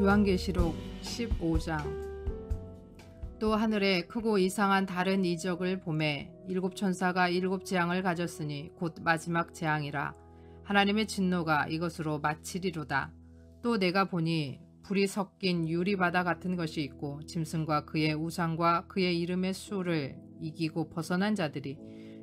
요한계시록 15장. 또 하늘에 크고 이상한 다른 이적을 보매 일곱 천사가 일곱 재앙을 가졌으니 곧 마지막 재앙이라. 하나님의 진노가 이것으로 마치리로다. 또 내가 보니 불이 섞인 유리바다 같은 것이 있고 짐승과 그의 우상과 그의 이름의 수를 이기고 벗어난 자들이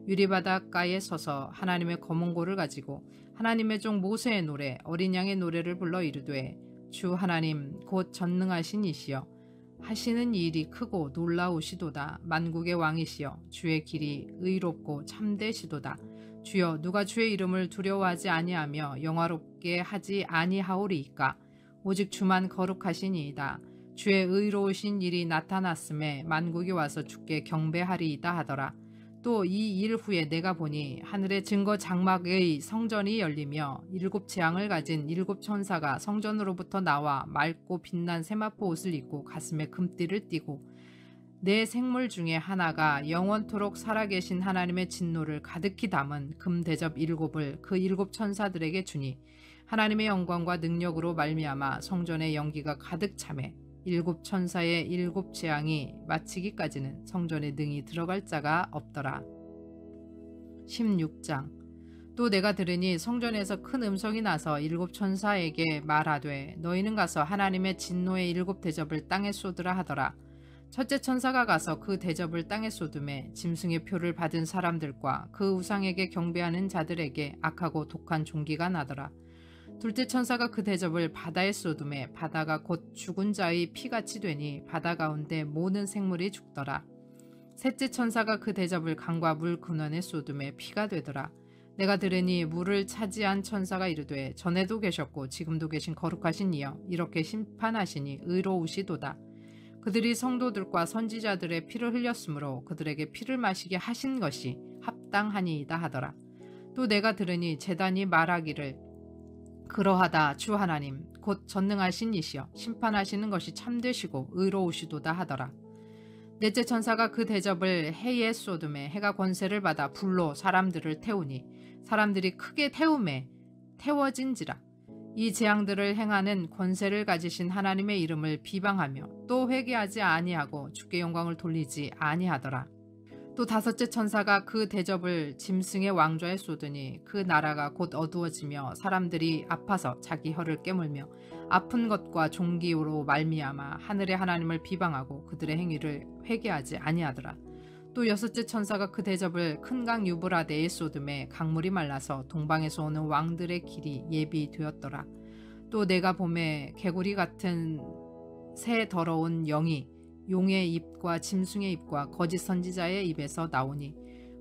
유리바닷가에 서서 하나님의 검은고를 가지고 하나님의 종 모세의 노래 어린 양의 노래를 불러 이르되 주 하나님 곧 전능하신 이시여 하시는 일이 크고 놀라우시도다. 만국의 왕이시여 주의 길이 의롭고 참되시도다. 주여 누가 주의 이름을 두려워하지 아니하며 영화롭게 하지 아니하오리이까. 오직 주만 거룩하시니이다. 주의 의로우신 일이 나타났음에 만국이 와서 주께 경배하리이다 하더라. 또 이 일 후에 내가 보니 하늘의 증거 장막의 성전이 열리며 일곱 재앙을 가진 일곱 천사가 성전으로부터 나와 맑고 빛난 세마포 옷을 입고 가슴에 금띠를 띠고 네 생물 중에 하나가 영원토록 살아계신 하나님의 진노를 가득히 담은 금대접 일곱을 그 일곱 천사들에게 주니 하나님의 영광과 능력으로 말미암아 성전의 연기가 가득 차매 일곱 천사의 일곱 재앙이 마치기까지는 성전에 능히 들어갈 자가 없더라. 16장. 또 내가 들으니 성전에서 큰 음성이 나서 일곱 천사에게 말하되 너희는 가서 하나님의 진노의 일곱 대접을 땅에 쏟으라 하더라. 첫째 천사가 가서 그 대접을 땅에 쏟음에 짐승의 표를 받은 사람들과 그 우상에게 경배하는 자들에게 악하고 독한 종기가 나더라. 둘째 천사가 그 대접을 바다에 쏟음에 바다가 곧 죽은 자의 피같이 되니 바다 가운데 모든 생물이 죽더라. 셋째 천사가 그 대접을 강과 물 근원에 쏟음에 피가 되더라. 내가 들으니 물을 차지한 천사가 이르되 전에도 계셨고 지금도 계신 거룩하신 이여 이렇게 심판하시니 의로우시도다. 그들이 성도들과 선지자들의 피를 흘렸으므로 그들에게 피를 마시게 하신 것이 합당하니이다 하더라. 또 내가 들으니 제단이 말하기를 그러하다 주 하나님 곧 전능하신 이시여 심판하시는 것이 참되시고 의로우시도다 하더라. 넷째 천사가 그 대접을 해에 쏟음에 해가 권세를 받아 불로 사람들을 태우니 사람들이 크게 태워진지라. 이 재앙들을 행하는 권세를 가지신 하나님의 이름을 비방하며 또 회개하지 아니하고 주께 영광을 돌리지 아니하더라. 또 다섯째 천사가 그 대접을 짐승의 왕좌에 쏟으니 그 나라가 곧 어두워지며 사람들이 아파서 자기 혀를 깨물며 아픈 것과 종기로 말미암아 하늘의 하나님을 비방하고 그들의 행위를 회개하지 아니하더라. 또 여섯째 천사가 그 대접을 큰 강 유브라데에 쏟음에 강물이 말라서 동방에서 오는 왕들의 길이 예비되었더라. 또 내가 봄에 개구리 같은 새 더러운 영이 용의 입과 짐승의 입과 거짓 선지자의 입에서 나오니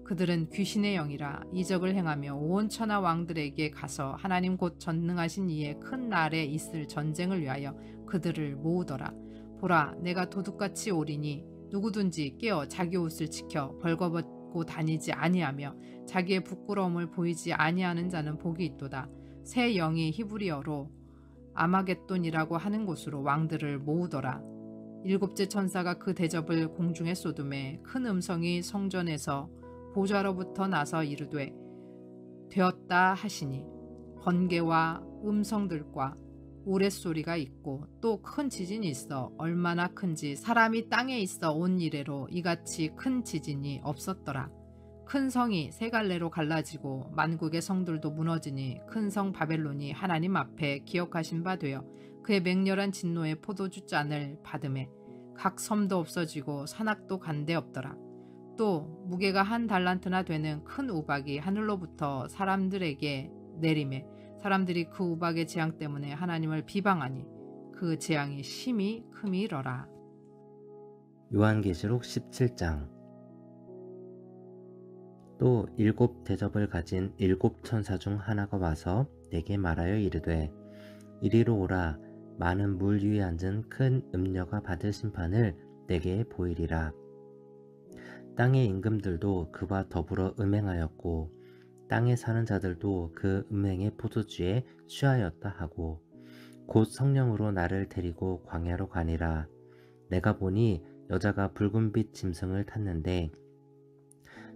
그들은 귀신의 영이라 이적을 행하며 온 천하 왕들에게 가서 하나님 곧 전능하신 이의 큰 날에 있을 전쟁을 위하여 그들을 모으더라. 보라 내가 도둑같이 오리니 누구든지 깨어 자기 옷을 지켜 벌거벗고 다니지 아니하며 자기의 부끄러움을 보이지 아니하는 자는 복이 있도다. 새 영이 히브리어로 아마겟돈이라고 하는 곳으로 왕들을 모으더라. 일곱째 천사가 그 대접을 공중에 쏟음에 큰 음성이 성전에서 보좌로부터 나서 이르되 되었다 하시니 번개와 음성들과 우레소리가 있고 또 큰 지진이 있어 얼마나 큰지 사람이 땅에 있어 온 이래로 이같이 큰 지진이 없었더라. 큰 성이 세 갈래로 갈라지고 만국의 성들도 무너지니 큰 성 바벨론이 하나님 앞에 기억하신 바 되어 그의 맹렬한 진노의 포도주 잔을 받음에 각 섬도 없어지고 산악도 간데 없더라. 또 무게가 한 달란트나 되는 큰 우박이 하늘로부터 사람들에게 내림에 사람들이 그 우박의 재앙 때문에 하나님을 비방하니 그 재앙이 심히 크미러라. 요한계시록 17장. 또 일곱 대접을 가진 일곱 천사 중 하나가 와서 내게 말하여 이르되 이리로 오라. 많은 물 위에 앉은 큰 음녀가 받을 심판을 내게 보이리라. 땅의 임금들도 그와 더불어 음행하였고 땅에 사는 자들도 그 음행의 포도주에 취하였다 하고 곧 성령으로 나를 데리고 광야로 가니라. 내가 보니 여자가 붉은빛 짐승을 탔는데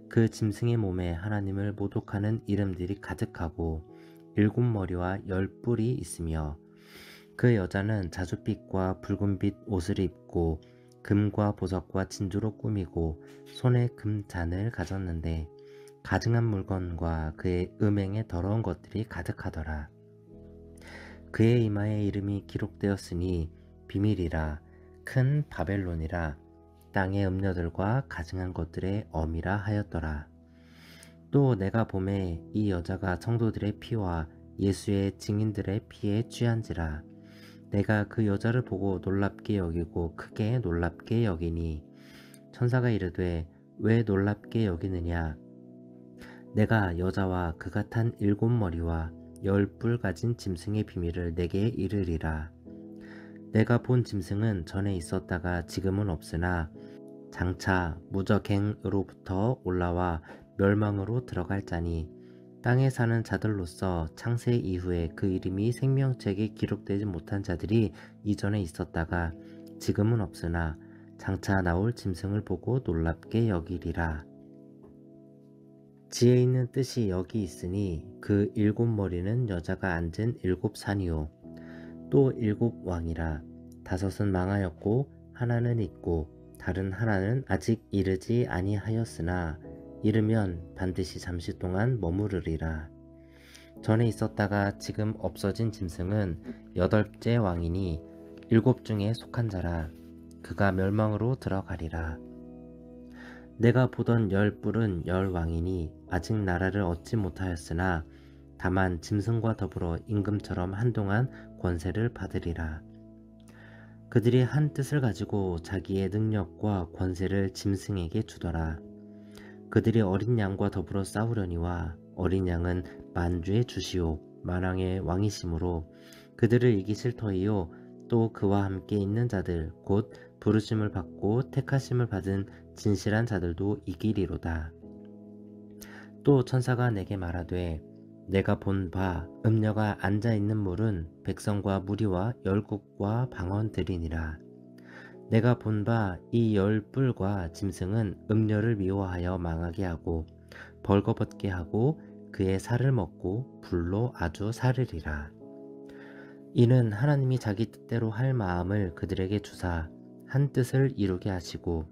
그 짐승의 몸에 하나님을 모독하는 이름들이 가득하고 일곱 머리와 열 뿔이 있으며 그 여자는 자줏빛과 붉은빛 옷을 입고 금과 보석과 진주로 꾸미고 손에 금잔을 가졌는데 가증한 물건과 그의 음행에 더러운 것들이 가득하더라. 그의 이마에 이름이 기록되었으니 비밀이라, 큰 바벨론이라, 땅의 음녀들과 가증한 것들의 어미라 하였더라. 또 내가 보매 이 여자가 성도들의 피와 예수의 증인들의 피에 취한지라. 내가 그 여자를 보고 놀랍게 여기고 크게 놀랍게 여기니 천사가 이르되 왜 놀랍게 여기느냐. 내가 여자와 그가 탄 7머리와 10뿔 가진 짐승의 비밀을 내게 이르리라. 내가 본 짐승은 전에 있었다가 지금은 없으나 장차 무저갱으로부터 올라와 멸망으로 들어갈 자니 땅에 사는 자들로서 창세 이후에 그 이름이 생명책에 기록되지 못한 자들이 이전에 있었다가 지금은 없으나 장차 나올 짐승을 보고 놀랍게 여기리라. 지혜 있는 뜻이 여기 있으니 그 7머리는 여자가 앉은 7산이요 또 7왕이라. 5은 망하였고 하나는 있고 다른 하나는 아직 이르지 아니하였으나 이르면 반드시 잠시 동안 머무르리라. 전에 있었다가 지금 없어진 짐승은 8째 왕이니 7 중에 속한 자라. 그가 멸망으로 들어가리라. 내가 보던 10뿔은 10왕이니 아직 나라를 얻지 못하였으나 다만 짐승과 더불어 임금처럼 한동안 권세를 받으리라. 그들이 한 뜻을 가지고 자기의 능력과 권세를 짐승에게 주더라. 그들이 어린 양과 더불어 싸우려니와 어린 양은 만주의 주시오 만왕의 왕이시므로 그들을 이기실 터이요 또 그와 함께 있는 자들 곧 부르심을 받고 택하심을 받은 진실한 자들도 이기리로다. 또 천사가 내게 말하되 내가 본 바 음녀가 앉아있는 물은 백성과 무리와 열국과 방언들이니라. 내가 본 바 이 10뿔과 짐승은 음녀를 미워하여 망하게 하고 벌거벗게 하고 그의 살을 먹고 불로 아주 사르리라. 이는 하나님이 자기 뜻대로 할 마음을 그들에게 주사 한 뜻을 이루게 하시고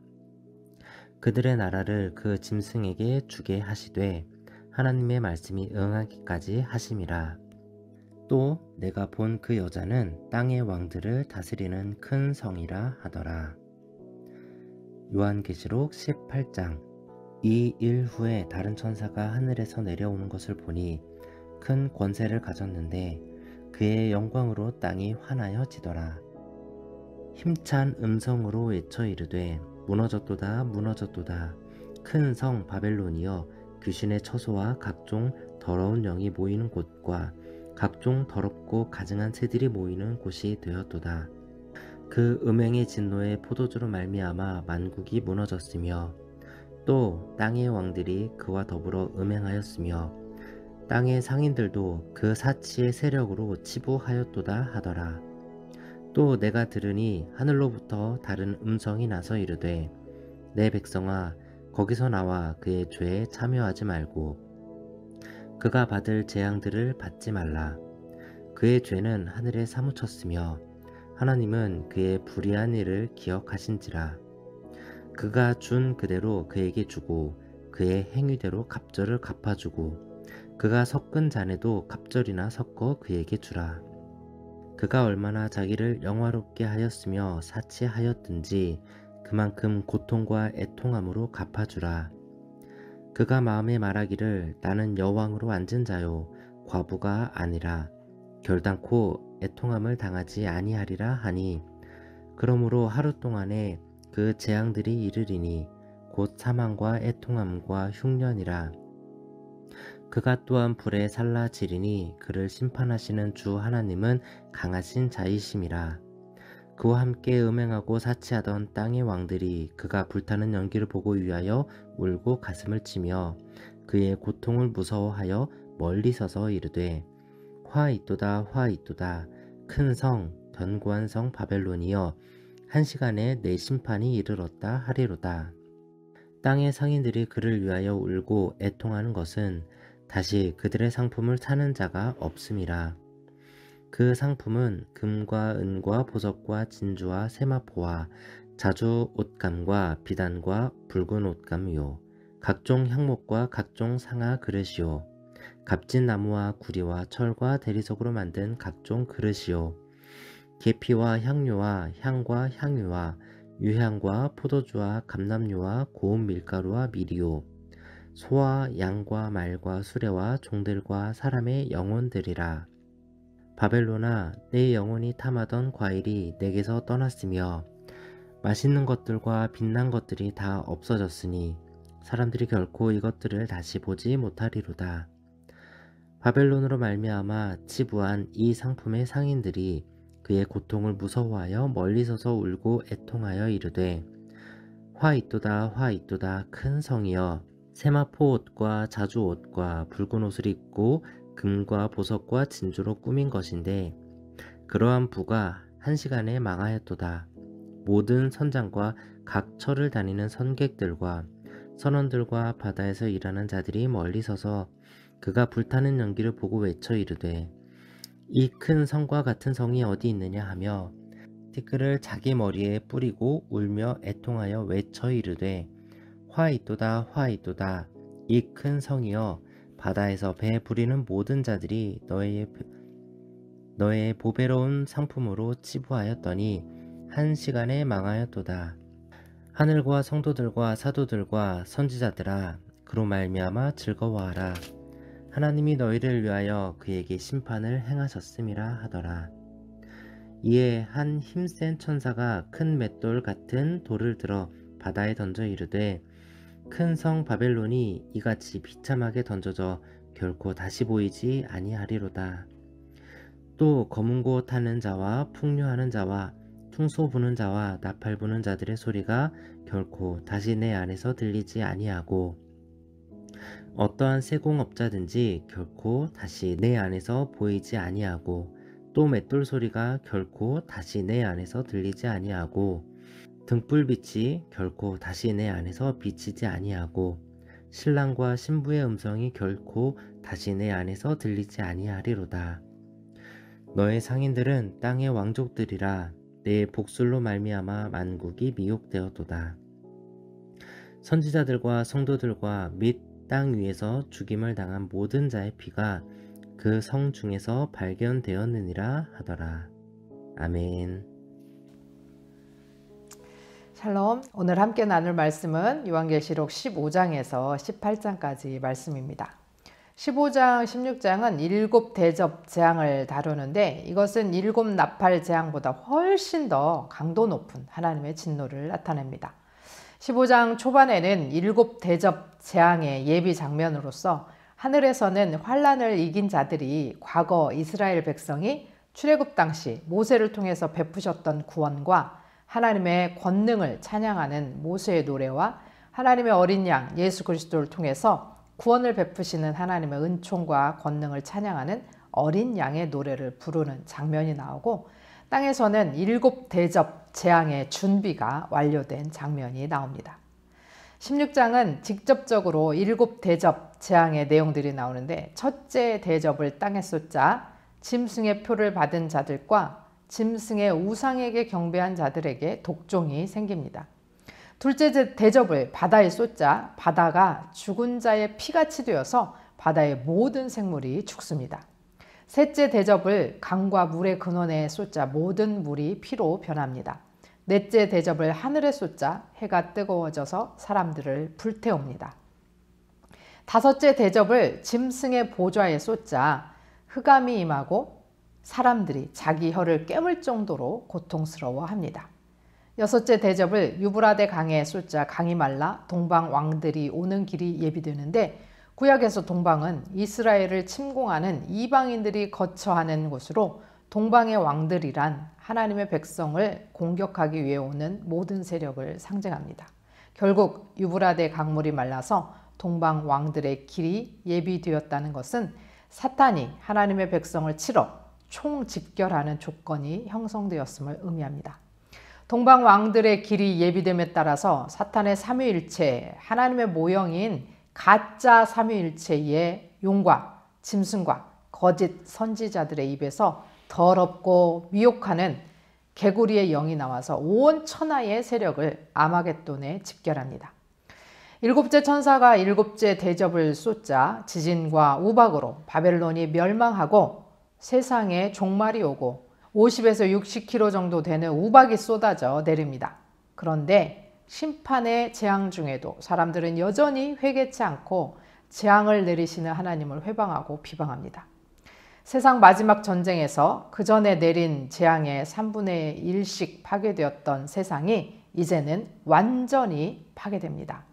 그들의 나라를 그 짐승에게 주게 하시되 하나님의 말씀이 응하기까지 하심이라. 또 내가 본 그 여자는 땅의 왕들을 다스리는 큰 성이라 하더라. 요한계시록 18장. 이 일 후에 다른 천사가 하늘에서 내려오는 것을 보니 큰 권세를 가졌는데 그의 영광으로 땅이 환하여지더라. 힘찬 음성으로 외쳐 이르되 무너졌도다 무너졌도다. 큰 성 바벨론이여 귀신의 처소와 각종 더러운 영이 모이는 곳과 각종 더럽고 가증한 새들이 모이는 곳이 되었도다. 그 음행의 진노의 포도주로 말미암아 만국이 무너졌으며 또 땅의 왕들이 그와 더불어 음행하였으며 땅의 상인들도 그 사치의 세력으로 치부하였도다 하더라. 또 내가 들으니 하늘로부터 다른 음성이 나서 이르되 내 백성아 거기서 나와 그의 죄에 참여하지 말고 그가 받을 재앙들을 받지 말라. 그의 죄는 하늘에 사무쳤으며 하나님은 그의 불의한 일을 기억하신지라. 그가 준 그대로 그에게 주고 그의 행위대로 갑절을 갚아주고 그가 섞은 잔에도 갑절이나 섞어 그에게 주라. 그가 얼마나 자기를 영화롭게 하였으며 사치하였든지 그만큼 고통과 애통함으로 갚아주라. 그가 마음에 말하기를 나는 여왕으로 앉은 자요 과부가 아니라 결단코 애통함을 당하지 아니하리라 하니 그러므로 하루 동안에 그 재앙들이 이르리니 곧 사망과 애통함과 흉년이라. 그가 또한 불에 살라지리니 그를 심판하시는 주 하나님은 강하신 자이심이라. 그와 함께 음행하고 사치하던 땅의 왕들이 그가 불타는 연기를 보고 위하여 울고 가슴을 치며 그의 고통을 무서워하여 멀리 서서 이르되 화 있도다 화 있도다. 큰 성 견고한 성 바벨론이여 한 시간에 내 심판이 이르렀다 하리로다. 땅의 상인들이 그를 위하여 울고 애통하는 것은 다시 그들의 상품을 사는 자가 없음이라. 그 상품은 금과 은과 보석과 진주와 세마포와 자주 옷감과 비단과 붉은 옷감이요 각종 향목과 각종 상아 그릇이요 값진 나무와 구리와 철과 대리석으로 만든 각종 그릇이요 계피와 향료와 향과 향유와 유향과 포도주와 감람류와 고운 밀가루와 밀이요 소와 양과 말과 수레와 종들과 사람의 영혼들이라. 바벨론아, 내 영혼이 탐하던 과일이 내게서 떠났으며 맛있는 것들과 빛난 것들이 다 없어졌으니 사람들이 결코 이것들을 다시 보지 못하리로다. 바벨론으로 말미암아 치부한 이 상품의 상인들이 그의 고통을 무서워하여 멀리 서서 울고 애통하여 이르되 화 있도다 화 있도다 큰 성이여 세마포 옷과 자주 옷과 붉은 옷을 입고 금과 보석과 진주로 꾸민 것인데 그러한 부가 한 시간에 망하였도다. 모든 선장과 각 처를 다니는 선객들과 선원들과 바다에서 일하는 자들이 멀리 서서 그가 불타는 연기를 보고 외쳐 이르되 이 큰 성과 같은 성이 어디 있느냐 하며 티끌을 자기 머리에 뿌리고 울며 애통하여 외쳐 이르되 화 있도다 화 있도다 이 큰 성이여 바다에서 배 부리는 모든 자들이 너의 보배로운 상품으로 치부하였더니 한 시간에 망하였도다. 하늘과 성도들과 사도들과 선지자들아 그로 말미암아 즐거워하라. 하나님이 너희를 위하여 그에게 심판을 행하셨음이라 하더라. 이에 한 힘센 천사가 큰 맷돌 같은 돌을 들어 바다에 던져 이르되 큰 성 바벨론이 이같이 비참하게 던져져 결코 다시 보이지 아니하리로다. 또 검은 고 타는 자와 풍류하는 자와 퉁소 부는 자와 나팔 부는 자들의 소리가 결코 다시 내 안에서 들리지 아니하고 어떠한 세공업자든지 결코 다시 내 안에서 보이지 아니하고 또 맷돌 소리가 결코 다시 내 안에서 들리지 아니하고 등불빛이 결코 다시 내 안에서 비치지 아니하고 신랑과 신부의 음성이 결코 다시 내 안에서 들리지 아니하리로다. 너의 상인들은 땅의 왕족들이라 내 복술로 말미암아 만국이 미혹되었도다. 선지자들과 성도들과 및 땅 위에서 죽임을 당한 모든 자의 피가 그 성 중에서 발견되었느니라 하더라. 아멘. 샬롬. 오늘 함께 나눌 말씀은 요한계시록 15장에서 18장까지 말씀입니다. 15장, 16장은 7 대접 재앙을 다루는데 이것은 7 나팔 재앙보다 훨씬 더 강도 높은 하나님의 진노를 나타냅니다. 15장 초반에는 7 대접 재앙의 예비 장면으로서 하늘에서는 환란을 이긴 자들이 과거 이스라엘 백성이 출애굽 당시 모세를 통해서 베푸셨던 구원과 하나님의 권능을 찬양하는 모세의 노래와 하나님의 어린 양 예수 그리스도를 통해서 구원을 베푸시는 하나님의 은총과 권능을 찬양하는 어린 양의 노래를 부르는 장면이 나오고 땅에서는 7 대접 재앙의 준비가 완료된 장면이 나옵니다. 16장은 직접적으로 7 대접 재앙의 내용들이 나오는데 첫째 대접을 땅에 쏟자 짐승의 표를 받은 자들과 짐승의 우상에게 경배한 자들에게 독종이 생깁니다. 둘째 대접을 바다에 쏟자 바다가 죽은 자의 피같이 되어서 바다의 모든 생물이 죽습니다. 셋째 대접을 강과 물의 근원에 쏟자 모든 물이 피로 변합니다. 넷째 대접을 하늘에 쏟자 해가 뜨거워져서 사람들을 불태웁니다. 다섯째 대접을 짐승의 보좌에 쏟자 흑암이 임하고 사람들이 자기 혀를 깨물 정도로 고통스러워합니다. 여섯째 대접을 유브라데 강에 쏟자 강이 말라 동방 왕들이 오는 길이 예비되는데 구약에서 동방은 이스라엘을 침공하는 이방인들이 거처하는 곳으로 동방의 왕들이란 하나님의 백성을 공격하기 위해 오는 모든 세력을 상징합니다. 결국 유브라데 강물이 말라서 동방 왕들의 길이 예비되었다는 것은 사탄이 하나님의 백성을 치러 총집결하는 조건이 형성되었음을 의미합니다. 동방 왕들의 길이 예비됨에 따라서 사탄의 삼위일체, 하나님의 모형인 가짜 삼위일체의 용과 짐승과 거짓 선지자들의 입에서 더럽고 미혹하는 개구리의 영이 나와서 온 천하의 세력을 아마겟돈에 집결합니다. 일곱째 천사가 일곱째 대접을 쏟자 지진과 우박으로 바벨론이 멸망하고 세상에 종말이 오고 50에서 60km 정도 되는 우박이 쏟아져 내립니다. 그런데 심판의 재앙 중에도 사람들은 여전히 회개치 않고 재앙을 내리시는 하나님을 회방하고 비방합니다. 세상 마지막 전쟁에서 그 전에 내린 재앙의 3분의 1씩 파괴되었던 세상이 이제는 완전히 파괴됩니다.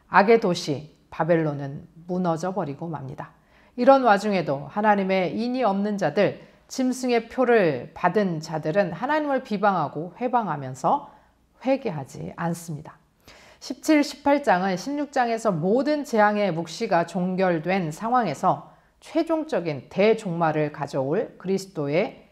악의 도시 바벨론은 무너져 버리고 맙니다. 이런 와중에도 하나님의 인이 없는 자들, 짐승의 표를 받은 자들은 하나님을 비방하고 회방하면서 회개하지 않습니다. 17, 18장은 16장에서 모든 재앙의 묵시가 종결된 상황에서 최종적인 대종말을 가져올 그리스도의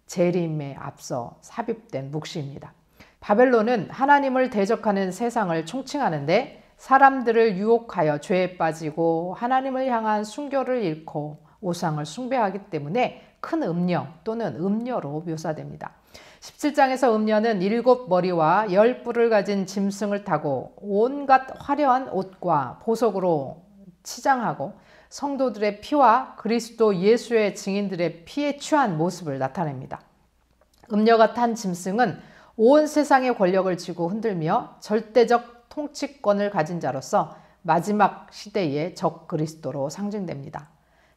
재림에 앞서 삽입된 묵시입니다. 바벨론은 하나님을 대적하는 세상을 총칭하는데 사람들을 유혹하여 죄에 빠지고 하나님을 향한 순교를 잃고 우상을 숭배하기 때문에 큰 음녀 또는 음녀로 묘사됩니다. 17장에서 음녀는 7머리와 10뿔을 가진 짐승을 타고 온갖 화려한 옷과 보석으로 치장하고 성도들의 피와 그리스도 예수의 증인들의 피에 취한 모습을 나타냅니다. 음녀가 탄 짐승은 온 세상의 권력을 쥐고 흔들며 절대적 통치권을 가진 자로서 마지막 시대의 적 그리스도로 상징됩니다.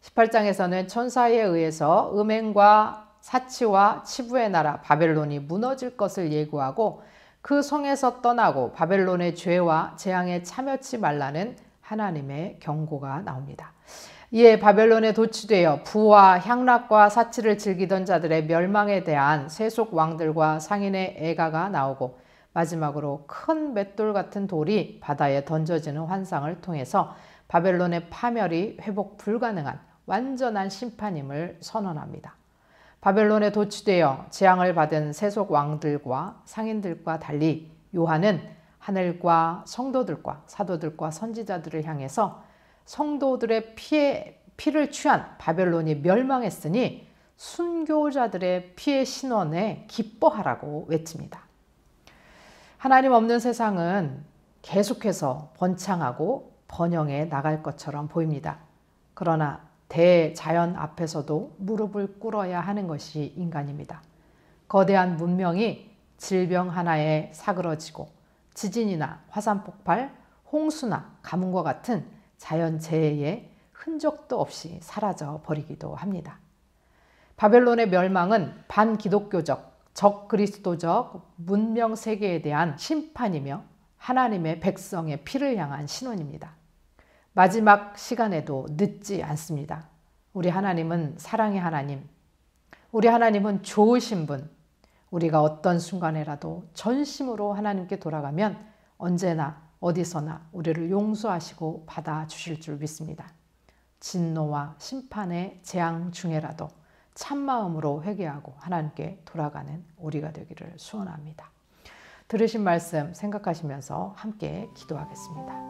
18장에서는 천사에 의해서 음행과 사치와 치부의 나라 바벨론이 무너질 것을 예고하고 그 성에서 떠나고 바벨론의 죄와 재앙에 참여치 말라는 하나님의 경고가 나옵니다. 이에 바벨론에 도취되어 부와 향락과 사치를 즐기던 자들의 멸망에 대한 세속 왕들과 상인의 애가가 나오고 마지막으로 큰 맷돌 같은 돌이 바다에 던져지는 환상을 통해서 바벨론의 파멸이 회복 불가능한 완전한 심판임을 선언합니다. 바벨론에 도취되어 재앙을 받은 세속 왕들과 상인들과 달리 요한은 하늘과 성도들과 사도들과 선지자들을 향해서 성도들의 피를 취한 바벨론이 멸망했으니 순교자들의 피의 신원에 기뻐하라고 외칩니다. 하나님 없는 세상은 계속해서 번창하고 번영해 나갈 것처럼 보입니다. 그러나 대자연 앞에서도 무릎을 꿇어야 하는 것이 인간입니다. 거대한 문명이 질병 하나에 사그러지고 지진이나 화산 폭발, 홍수나 가뭄과 같은 자연재해에 흔적도 없이 사라져 버리기도 합니다. 바벨론의 멸망은 반기독교적, 적그리스도적 문명 세계에 대한 심판이며 하나님의 백성의 피를 향한 신원입니다. 마지막 시간에도 늦지 않습니다. 우리 하나님은 사랑의 하나님, 우리 하나님은 좋으신 분, 우리가 어떤 순간에라도 전심으로 하나님께 돌아가면 언제나 어디서나 우리를 용서하시고 받아주실 줄 믿습니다. 진노와 심판의 재앙 중에라도 참마음으로 회개하고 하나님께 돌아가는 우리가 되기를 소원합니다. 들으신 말씀 생각하시면서 함께 기도하겠습니다.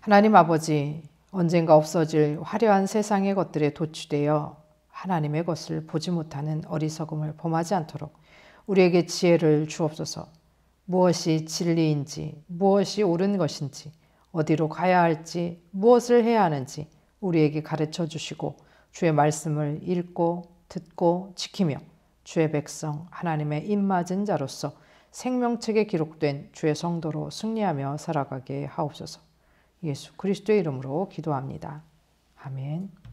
하나님 아버지, 언젠가 없어질 화려한 세상의 것들에 도취되어 하나님의 것을 보지 못하는 어리석음을 범하지 않도록 우리에게 지혜를 주옵소서. 무엇이 진리인지, 무엇이 옳은 것인지, 어디로 가야 할지, 무엇을 해야 하는지 우리에게 가르쳐 주시고 주의 말씀을 읽고 듣고 지키며 주의 백성 하나님의 입맞은 자로서 생명책에 기록된 주의 성도로 승리하며 살아가게 하옵소서. 예수 그리스도의 이름으로 기도합니다. 아멘.